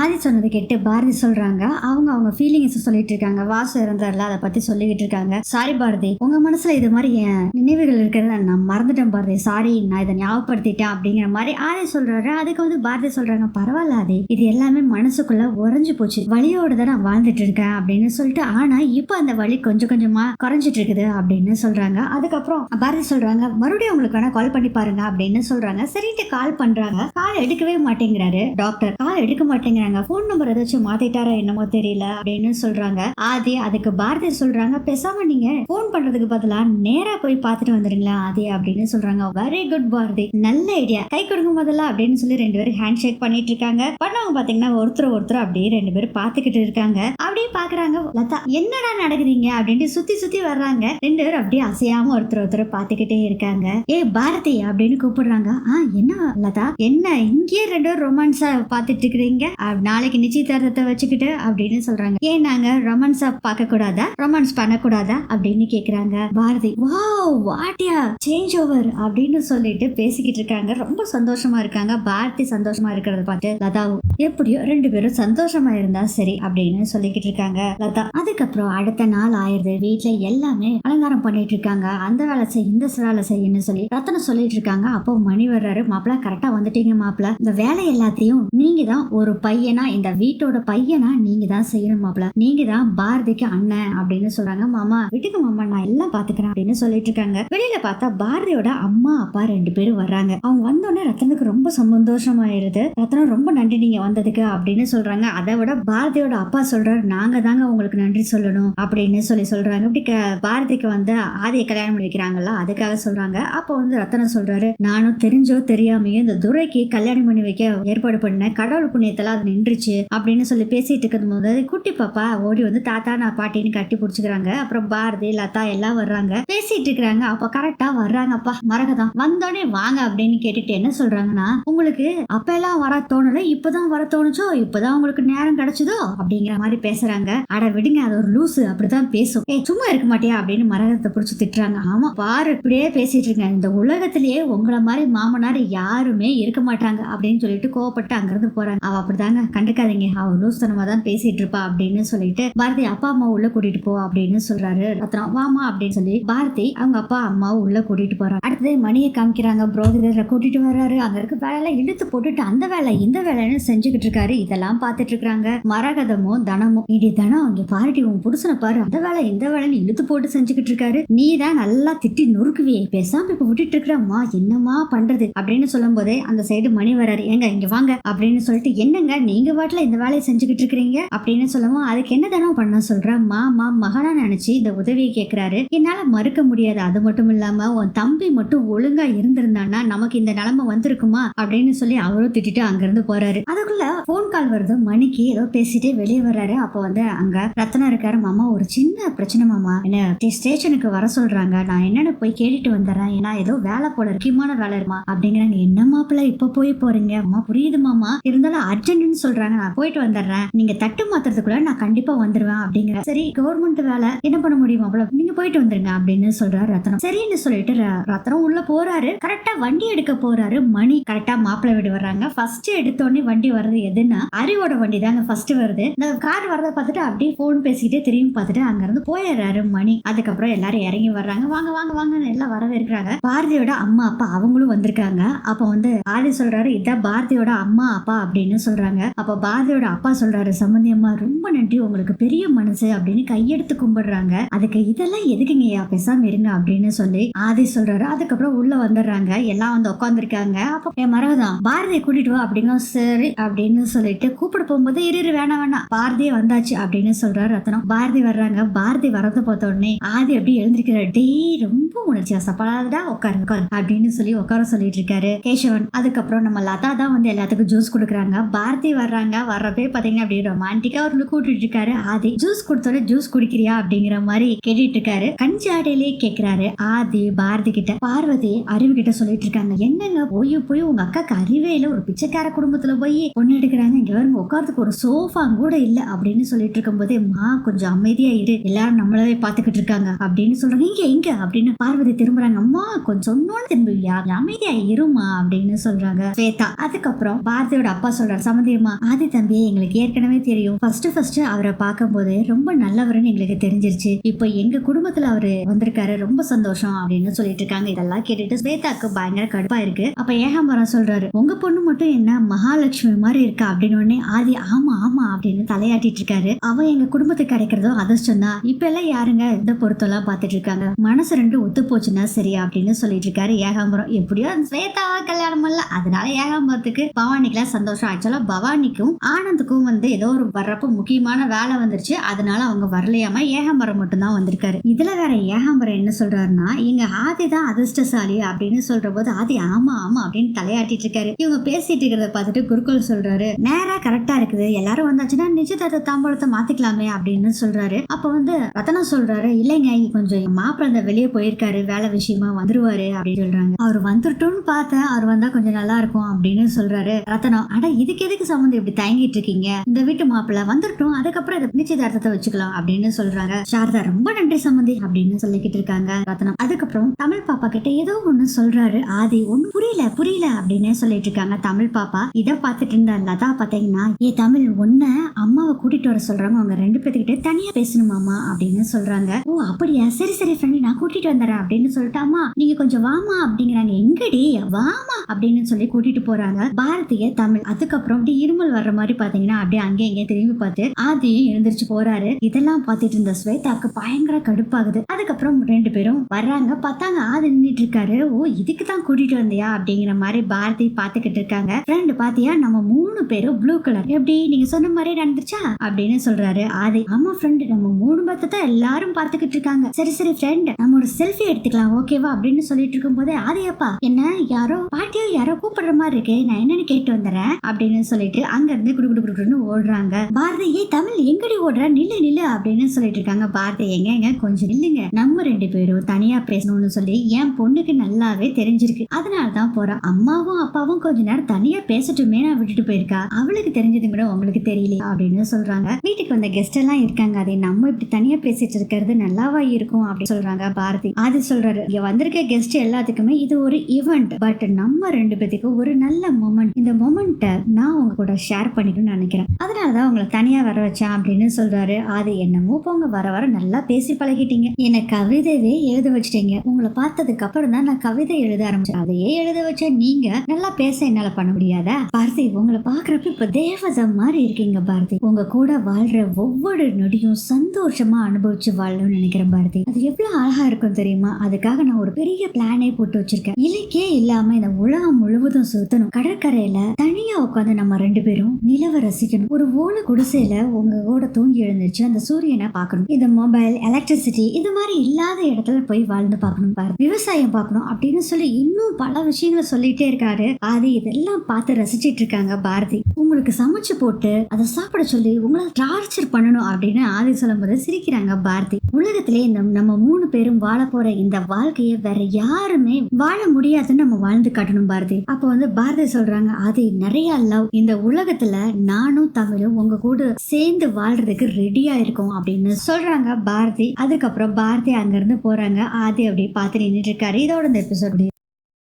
ஆதி சொன்னது கேட்டு பாரதி சொல்றாங்க, அவங்க ஃபீலிங்ஸ் சொல்லிட்டு இருக்காங்க. வாசு இறந்தாருல, அதை பத்தி சொல்லிக்கிட்டு இருக்காங்க. சாரி பாரதி, உங்க மனசுல இது மாதிரி என் நினைவுகள் இருக்கிறத நான் மறந்துட்டேன் பாரதி, சாரி, நான் இதை ஞாபகப்படுத்திட்டேன் அப்படிங்கிற மாதிரி ஆதி சொல்றாரு. அதுக்கு வந்து பாரதி சொல்றாங்க, பரவாயில்ல ஆதி, இது எல்லாமே மனசுக்குள்ள உறைஞ்சு போச்சு, வலியோட தான் நான் வாழ்ந்துட்டு இருக்கேன் அப்படின்னு சொல்லிட்டு. ஆனா இப்ப அந்த வலி கொஞ்சம் கொஞ்சமா குறைஞ்சிட்டு இருக்குது அப்படின்னு சொல்றாங்க. அதுக்கப்புறம் பாரதி சொல்றாங்க, மறுபடியும் உங்களுக்கு வேணா கால் பண்ணி பாருங்க அப்படின்னு சொல்றாங்க. சரிட்டு கால் பண்றாங்க. கால் எடுக்கவே மாட்டேங்கிறாரு டாக்டர், கால் எடுக்க மாட்டேங்கிறாங்க. போன் நம்பர் ஏதாச்சும் மாத்திட்டாரா என்னமோ தெரியல அப்படின்னு சொல்றாங்க ஆதி. அதுக்கு பாரதி சொல்றாங்க, பேசாம நீங்க போன் பண்றதுக்கு பதிலா நேரா போய் பார்த்துட்டு வந்துருங்களா ஆதி அப்படின்னு சொல்றாங்க. வெரி குட் பாரதி, நல்ல ஐடியா, கை கொடுங்க முதல்ல அப்படின்னு சொல்லி ரெண்டு பேரும் ஹேண்ட் ஷேக் பண்ணிட்டு இருக்காங்க. பண்ணவங்க பாத்தீங்கன்னா ஒருத்தர் அப்படியே ரெண்டு பேரும் பாத்துக்கிட்டு இருக்காங்க. அப்படியே பாக்குறாங்க. லதா, என்னடா நடக்குதுங்க அப்படின்ட்டு சுத்தி சுத்தி வர்றாங்க. ரெண்டு பேரும் அப்படியே அசையாம ஒருத்தர் பாத்துக்கிட்டே இருக்காங்க. ஏ பாரதி அப்படின்னு கூப்பிடுறாங்க. என்ன லதா, என்ன இங்கேயே ரெண்டு பேரும் ரொமான்ஸா பாத்துட்டு இருக்கிறீங்க, நாளைக்கு நிச்சயதார்த்தத்தை வச்சுக்கிட்டு அப்படின்னு சொல்றாங்க. ஏன் நாங்க ரொமான்ஸா பார்க்க கூடாதா, ரொமான்ஸ் பண்ணக்கூடாதா அப்படின்னு கேக்குறாங்க. பாரதி, வாவ் வாட்டியா சேஞ்ச் ஓவர் அப்படின்னு சொல்லிட்டு பேசிக்கிட்டு இருக்காங்க. ரொம்ப சந்தோஷமா இருக்காங்க. பாரதி சந்தோஷமா இருக்கிறத பார்த்து லதாவும் எப்படியோ ரெண்டு பேரும் சந்தோஷமா இருந்தா சரி அப்படின்னு சொல்லிக்கிட்டு இருக்காங்க லதா. அதுக்கப்புறம் அடுத்த நாள் ஆயிருது. வீட்டுல எல்லாமே அலங்காரம் பண்ணிட்டு இருக்காங்க. அந்த வேலை செய், இந்த வேலை செய்யணும்னு சொல்லி ரத்தனம் சொல்லிட்டு இருக்காங்க. அப்போ மணி வர்றாரு. மாப்பிள்ள கரெக்டா வந்துட்டீங்க மாப்பிள்ள, இந்த வேலை எல்லாத்தையும் நீங்க தான் ஒரு பையனா, இந்த வீட்டோட பையனா நீங்க தான் செய்யணும் மாப்பிள்ள, நீங்க தான் பாரதிக்கு அண்ணன் அப்படின்னு சொல்றாங்க. மாமா வீட்டுக்கு மாமா, நான் எல்லாம் பாத்துக்கிறேன் அப்படின்னு சொல்லிட்டு இருக்காங்க. வெளியில பார்த்தா பாரதியோட அம்மா அப்பா ரெண்டு பேரும் வர்றாங்க. அவங்க வந்தோடனே ரத்தனுக்கு ரொம்ப சந்தோஷமாயிருது. ரத்தனம் ரொம்ப நன்றி நீங்க வந்ததுக்கு அப்படின்னு சொல்றாங்க. அதை விட பாரதியோட அப்பா சொல்றாரு, நாங்க தாங்க உங்களுக்கு நன்றி சொல்லணும் அப்படின்னு சொல்றாங்க. இப்படி பாரதிக்கு வந்து ஆதியை கல்யாணம் பண்ணி வைக்கிறாங்கல்ல, அதுக்காக சொல்றாங்க. அப்போ வந்து ரத்தனம் சொல்றாரு, நானும் தெரிஞ்சோ தெரியாமையோ இந்த துரைக்கு கல்யாணம் பண்ணி வைக்க ஏற்பாடு பண்ண, கடவுள் புண்ணியத்துல அது நின்றுச்சு அப்படின்னு சொல்லி பேசிட்டு இருக்கும் போது குட்டி பாப்பா ஓடி வந்து தாத்தா நான் பாட்டின்னு கட்டி பிடிச்சுக்கிறாங்க. அப்புறம் பாரதி லதா எல்லாம் வர்றாங்க, பேசிட்டு இருக்கிறாங்க. அப்ப கரெக்டா வர்றாங்கப்பா மரகதம். வந்தோடனே வாங்க அப்படின்னு கேட்டுட்டு என்ன சொல்றாங்கன்னா, உங்களுக்கு அப்ப எல்லாம் வர தோணல, இப்பதான் வர தோணுச்சோ, இப்பதான் உங்களுக்கு நேரம் கிடைச்சதோ அப்படிங்கிற மாதிரி பேசுறாங்க. அட விடுங்க, அது ஒரு லூசு, அப்படிதான் பேசும், சும்மா இருக்க மாட்டியா அப்படின்னு மரகதத்தை பிடிச்சு திட்டுறாங்க. ஆமா பாரு, இப்படியே பேசிட்டு இருக்கேன், இந்த உலகத்திலேயே உங்களை மாதிரி மாமனார் யாருமே இருக்க மாட்டாங்க அப்படின்னு சொல்லிட்டு கோவப்பட்டு அங்கிருந்து போறாங்க. அவ அப்படிதாங்க, கண்டுக்காதீங்க, அவ லூசுத்தனமா தான் பேசிட்டு இருப்பா அப்படின்னு சொல்லிட்டு பாரதி அப்பா அம்மா உள்ள கூட்டிட்டு போ அப்படின்னு சொல்றாரு. ரத்னம் வாமா அப்படின்னு சொல்லி பாரதி அவங்க அப்பா அம்மாவும் உள்ள கூட்டிட்டு போறாங்க. அடுத்தது மணியை காமிக்கிறாங்க. புரோகிதரை கூட்டிட்டு வர்றாரு. அங்க இருக்க வேலை இழுத்து போட்டுட்டு அந்த வேலை இந்த வேலைன்னு செஞ்சுக்கிட்டு இருக்காரு. இதெல்லாம் பாத்துட்டு இருக்காங்க மரகதமும் தனமும். இடி தனம், இங்க பாருடி உன் புருஷனை பாரு, அந்த வேலை இந்த வேலைன்னு இழுத்து போட்டு செஞ்சுக்கிட்டு இருக்காரு, நீ தான் நல்லா திட்டி நொறுக்குவியே, பேசாம இப்ப விட்டுட்டு இருக்கிறம்மா, என்னமா பண்றது அப்படின்னு சொல்லும் போதே அந்த சைடு மணி வராரு. ஏங்க இங்க வாங்க அப்படின்னு சொல்லிட்டு, என்னங்க நீங்க வாட்டில இந்த வேலையை செஞ்சுக்கிட்டு இருக்கிறீங்க அப்படின்னு சொல்லவும், அதுக்கு என்ன தானே பண்ண சொல்றேன், மாமா மகனா நினைச்சு இந்த உதவியை கேட்கிறாரு, என்னால மறுக்க முடியாது. அது மட்டும் இல்லாம உன் தம்பி மட்டும் ஒழுங்கா இருந்திருந்தான்னா நமக்கு இந்த நிலைமை வந்திருக்குமா அப்படின்னு சொல்லி அவரும் திட்டிட்டு அங்கிருந்து போறாரு. அதுக்குள்ள போன் கால் வருது. மணிக்கு ஏதோ பேசிட்டே வெளியே வர்றாரு. அப்போ வந்து அங்க ரத்னா இருக்காரு. மாமா ஒரு சின்ன பிரச்சனை மாமா, என்ன ஸ்டேஷனுக்கு வர சொல்றாங்க, நான் என்னன்னு போய் கேட்டுட்டு வந்துடுறேன், ஏன்னா ஏதோ வேலை போல முக்கியமான வேலை இருக்குமா அப்படிங்கிறாங்க. என்ன மாப்பிள்ள இப்ப போறீங்க, அம்மா புரியுது மாமா, இருந்தாலும் அர்ஜென்ட்னு சொல்றாங்க, நான் போயிட்டு வந்துடுறேன், நீங்க தட்டு மாத்துறதுக்குள்ள நான் கண்டிப்பா வந்துருவேன் அப்படிங்கிற. சரி கவர்மெண்ட் வேலை என்ன பண்ண முடியுமா, நீங்க போயிட்டு வந்துருங்க அப்படின்னு சொல்றாரு ரத்னம். சரின்னு சொல்லிட்டு ரத்னம் உள்ள போறாரு. கரெக்டா வண்டி எடுக்க போறாரு. மணி கரெக்டா மாப்பிள்ளை வீடு வர்றாங்க. ஃபர்ஸ்ட் எடுத்தோடனே வண்டி வர்றது எதுன்னா அறிவோட வண்டி தாங்க ஃபர்ஸ்ட் வருது. இந்த கார் வரத பார்த்துட்டு அப்படியே போன் பேசிக்கிட்டே திரும்பி பார்த்துட்டு அங்க இருந்து போயிடுறாரு மணி. அதுக்கப்புறம் எல்லாரும் இறங்கி வர்றாங்க. வாங்க வாங்க வாங்க எல்லாம் வரவேற்கிறாங்க. பாரதியோட அம்மா அப்பா அவங்களும் வந்திருக்காங்க. அப்ப வந்து ஆதி சொல்றாரு, இதான் பாரதியோட அம்மா அப்பா அப்படின்னு சொல்றாங்க. அப்ப பாரதியோட அப்பா சொல்றாரு, சம்பந்தி அம்மா ரொம்ப நன்றி, உங்களுக்கு பெரிய மனசு அப்படின்னு கையெடுத்து கும்பிடுறாங்க. அதுக்கு இதெல்லாம் எதுக்குங்கய்யா, பேசாம இருங்க அப்படின்னு சொல்லி ஆதி சொல்றாரு. அதுக்கப்புறம் உள்ள வந்துடுறாங்க. எல்லாம் வந்து உட்காந்துருக்காங்க. அப்ப என் மரகதம் பாரதியை கூட்டிட்டு வா அப்படிங்க. சரி அப்படின்னு சொல்லிட்டு கூப்பிட போகும்போது இரு வேணாம் பாரதியே வந்தாச்சு அப்படின்னு சொல்றாரு ரத்னம். பாரதி வர்றாங்க. பாரதி வரத பார்த்த உடனே ஆதி அப்படி எழுந்திருக்கிறாரு. டே ரொம்ப உணர்ச்சி வசப்படாதடா, உட்காரு அப்படின்னு சொல்லி உட்கார சொல்லிட்டு இருக்காரு கேசவன். அதுக்கப்புறம் நம்ம லதா தான் வந்து எல்லாத்துக்கும் ஜூஸ் கொடுக்குறாங்க. பாரதி வர்றாங்க. வர்றப்பே பாத்தீங்கன்னா அப்படியே ரொமான்டிக்கா ஒரு கூட்டிட்டு இருக்காரு ஆதி. ஜூஸ் கொடுத்தோட ஜூஸ் குடிக்கிறியா அப்படிங்கிற மாதிரி கேட்டுட்டு இருக்காரு. கஞ்சாடையிலே கேக்குறாரு ஆதி பாரதி கிட்ட. பார்வதி அறிவு கிட்ட சொல்லிட்டு இருக்காங்க, என்னங்க போய் உங்க அக்காக்கு அறிவே இல்ல, ஒரு பிச்சைக்கார குடும்பத்துல போய் பொண்ணு எடுக்கிறாங்க, இங்க வருங்க உட்காரத்துக்கு ஒரு சோஃபா கூட இல்ல அப்படின்னு சொல்லிட்டு இருக்கும் போதே, மா கொஞ்சம் அமைதியா இரு, எல்லாரும் நம்மளவே பாத்துக்கிட்டு இருக்காங்க அப்படின்னு சொல்றாங்க. இங்க அப்படின்னு பார்வதி திரும்புறாங்க. அம்மா கொஞ்சம் சொன்னோன்னு திரும்புவியா, அமைதியா இருமா அப்படின்னு சொல்றாங்க ஸ்வேதா. அதுக்கப்புறம் பாரதியோட அப்பா சொல்றாரு, சமந்தியம்மா ஆதி தம்பியை எங்களுக்கு ஏற்கனவே தெரியும். ஃபர்ஸ்ட் அவரை பார்க்கும்போது ரொம்ப நல்லவருன்னு எங்களுக்கு தெரிஞ்சிருச்சு. இப்போ எங்க குடும்பத்துல அவரு வந்திருக்காரு, ரொம்ப சந்தோஷம் அப்படின்னு சொல்லிட்டு இருக்காங்க. இதெல்லாம் கேட்டுட்டு ஸ்வேதாக்கு பயங்கர கடுப்பா இருக்கு. அப்ப ஏகாம்பரம் சொல்றாரு, உங்க பொண்ணு மட்டும் என்ன மகாலட்சுமி மாதிரி இருக்கா அப்படின்னு உடனே ஆதி ஆமா ஆமா அப்படின்னு தலையாட்டிட்டு இருக்காரு. அவ எங்க குடும்பத்துக்கு கிடைக்கிறதும் அதிர்ஷ்டம் தான். இப்ப எல்லாம் யாருங்க இந்த பொருத்தெல்லாம் பாத்துட்டு இருக்காங்க, மனசு ரெண்டு ஒத்து போச்சுன்னா சரி அப்படின்னு சொல்லிட்டு இருக்காரு ஏகாம்பரம். எப்படியோ ஸ்வேதாவா கல்யாணம் பண்ணல, அதனால ஏகாம்பரத்துக்கு பவானிக்குலாம் சந்தோஷம். ஆக்சுவலா பவானிக்கும் ஆனந்துக்கும் ஏதோ ஒரு வர்றப்ப முக்கியமான வேலை வந்துருச்சு, அதனால அவங்க வரலையாம. ஏகாம்பரம் மட்டும் தான் வந்திருக்காரு. இதுல வேற ஏகாம்பரம் என்ன சொல்றாருன்னா, எங்க ஆதி தான் அதிர்ஷ்டசாலி அப்படின்னு சொல்ற போது ஆதி ஆமா ஆமா அப்படின்னு தலையாட்டிட்டு இருக்காரு. இவங்க பேசிட்டு இருக்கிறத பார்த்துட்டு குருகுல் சொல்றாரு, நேரா கரெக்டா இருக்குது, எல்லாரும் வந்தாச்சுன்னா நிச்சயதார்த்த தாம்பூலத்தை மாத்திக்கலாமே அப்படின்னு சொல்றாரு. அப்ப ரத்தனம் சொல்றாரு, இல்லைங்க கொஞ்சம் மாப்பிள்ளை வெளியே போயிருக்காரு, வேலை விஷயமா வந்துருவாரு அப்படின்னு சொல்றாங்க. அவர் வந்துட்டோம்னு பார்த்தேன், அவர் வந்தா கொஞ்சம் நல்லா இருக்கும் அப்படின்னு சொல்றாரு. ரத்தனம், அட இதுக்கு எதுக்கு சம்பந்தம் இப்படி தயங்கிட்டு இருக்கீங்க, இந்த வீட்டு மாப்பிள்ளை வந்துட்டோம், அதுக்கப்புறம் நிச்சயதார்த்தத்தை வச்சுக்கலாம் அப்படின்னு சொல்றாங்க. சாரதா ரொம்ப நன்றி சம்பந்தி அப்படின்னு சொல்லிக்கிட்டு இருக்காங்க ரத்னம். அதுக்கப்புறம் தமிழ் பாப்பா கிட்ட ஏதோ ஒண்ணு சொல்றாரு ஆதி. ஒண்ணு புரியல அப்படின்னு சொல்லிட்டு இருக்காங்க தமிழ் பாப்பா. இதை பார்த்துட்டு இருந்த லதா பாத்தீங்கன்னா, ஏ தமிழ் ஒன்ன அம்மாவை கூட்டிட்டு வர சொல்றாங்க, அவங்க ரெண்டு பேத்துக்கிட்ட தனியா பேசணுமாமா அப்படின்னு சொல்றாங்க. ஓ அப்படியா, சரி ஃப்ரெண்ட் நான் கூட்டிட்டு வந்துறேன் அப்படின்னு சொல்லிட்டாமா, நீங்க கொஞ்சம் வாமா அப்படிங்கிறாங்க. எங்கடி வாமா அப்படின்னு சொல்லி கூட்டிட்டு போறாங்க பாரதிய தமிழ். அதுக்கப்புறம் அப்படி இருமல் வர்ற மாதிரி பாத்தீங்கன்னா அப்படியே அங்கே இங்கே திரும்பி பார்த்து ஆதியும் எழுந்திருச்சு போறாரு. இதெல்லாம் பார்த்துட்டு இருந்த ஸ்வேதாக்கு பயங்கர கடுப்பாகுது. அதுக்கப்புறம் ரெண்டு பேரும் வர்றாங்க, பார்த்தாங்க ஆதி நின்றுட்டு இருக்காரு. ஓ இதுக்கு தான் கூட்டிட்டு வந்தியா அப்படிங்கிற மாதிரி பாரதி பாத்துக்கிட்டு இருக்காங்க. ஃப்ரெண்ட் பாத்தியா, நம்ம 3 பேரும் ப்ளூ கலர், எப்படி நீங்க சொன்ன மாதிரி நடந்துச்சா அப்படின்னு சொல்றாரு ஆதி. ஆமா ஃப்ரெண்ட், நம்ம 3 பேர்த்த தான் எல்லாரும் பார்த்துக்கிட்டு இருக்காங்க. சரி ஃப்ரெண்ட், நம்ம ஒரு செல்ஃபி எடுத்துக்கலாம் ஓகேவா அப்படின்னு சொல்லிட்டு இருக்கும் போது ஆதியப்பா என்ன யாரோ பாட்டியோ யாரோ கூப்பிடுற மாதிரி இருக்கு, நான் என்னன்னு கேட்டு வந்துறேன் அப்படின்னு சொல்லிட்டு அங்க இருந்து குடுக்குன்னு ஓடுறாங்க. பாரதி, ஏய் தமிழ் எங்கடி ஓடுற, நில்லு அப்படின்னு சொல்லிட்டு இருக்காங்க. பாரதி, எங்க கொஞ்சம் நில்லுங்க, நம்ம 2 பேரும் தனியா பேசணும்னு சொல்லி என் பொண்ணுக்கு நல்லாவே தெரிஞ்சிருக்கு, அதனாலதான் போறா. அம்மாவும் அப்பாவும் கொஞ்ச நேரம் தனியா பேசட்டுமே நான் விட்டுட்டு போயிருக்கா, அவளுக்கு தெரிஞ்சது கூட உங்களுக்கு தெரியல அப்படின்னு சொல்றாங்க. வீட்டுக்கு வந்த கெஸ்ட் எல்லாம் இருக்காங்க, அதை நம்ம இப்படி தனியா பேசிட்டு இருக்கிறது நல்லாவா இருக்கும் அப்படின்னு சொல்றாங்க பாரதி. அது சொல்றாரு, இங்க வந்திருக்க கெஸ்ட் எல்லாத்துக்குமே இது ஒரு ஈவெண்ட், பட் நம்ம 2 பேத்துக்கு ஒரு நல்ல மொமெண்ட், இந்த மொமெண்ட்டை நான் உங்க கூட ஷேர் பண்ணிக்கணும்னு நினைக்கிறேன், அதனாலதான் உங்களை தனியா வர வச்சேன் அப்படின்னு சொல்றாரு. அது என்னமோ போங்க, வர நல்லா பேசி பழகிட்டீங்க, என்ன கவிதையே எழுத வச்சிட்டீங்க, உங்களை பார்த்ததுக்கு அப்புறம் தான் நான் கவிதை எழுத ஆரம்பிச்சேன், அதையே எழுத வச்ச நீங்க நல்லா பேச என்னால பண்ண முடியாதா? பாரதி, உங்களை பாக்குறப்ப இப்ப தேவதை மாதிரி இருக்கீங்க பாரதி, உங்க கூட வாழ்ற ஒவ்வொரு நொடியும் சந்தோஷமா அனுபவிச்சு வாழணும்னு நினைக்கிறேன் பாரதி, அது எவ்வளவு அழகா இருக்கும் தெரியுமா, அதுக்காக நான் ஒரு பெரிய பிளானே போட்டு வச்சிருக்கேன், இலக்கே இல்லாம இந்த உலகம் முழுவதும் சுத்தணும், கடற்கரையில தனியா உட்காந்து நம்ம 2 பேரும் நிலவ ரசிக்கணும், ஒரு ஓலை குடிசையில உங்க கூட தூங்கி எழுந்துச்சு அந்த சூரியனை பார்க்கணும், இந்த மொபைல் எலக்ட்ரிசிட்டி இது மாதிரி இல்லாத இடத்துல போய் வாழ்ந்து பார்க்கணும் பாரு, விவசாயம் பார்க்கணும் அப்படின்னு சொல்லி இன்னும் பல விஷயங்களை சொல்லிட்டே இருக்காரு ஆதி. இதெல்லாம் பார்த்து ரசிச்சிட்டு இருக்காங்க பாரதி. உங்களுக்கு சமைச்சு போட்டு அதை சாப்பிட சொல்லி உங்களை டார்ச்சர் பண்ணணும் அப்படின்னு ஆதி சொல்லும் போது சிரிக்கிறாங்க பாரதி. உலகத்திலே நம்ம 3 பேரும் வாழ போற இந்த வாழ்க்கையை வேற யாருமே வாழ முடியாதுன்னு நம்ம வாழ்ந்து காட்டணும் பாரதி. அப்போ பாரதி சொல்றாங்க, ஆதி நிறைய லவ், இந்த உலகத்துல நானும் தமிழும் உங்க கூட சேர்ந்து வாழ்றதுக்கு ரெடியா இருக்கும் அப்படின்னு சொல்றாங்க பாரதி. அதுக்கப்புறம் பாரதி அங்க இருந்து போறாங்க, ஆதி அப்படி பார்த்து நின்றுட்டு இருக்காரு. இதோட இந்த எபிசோட்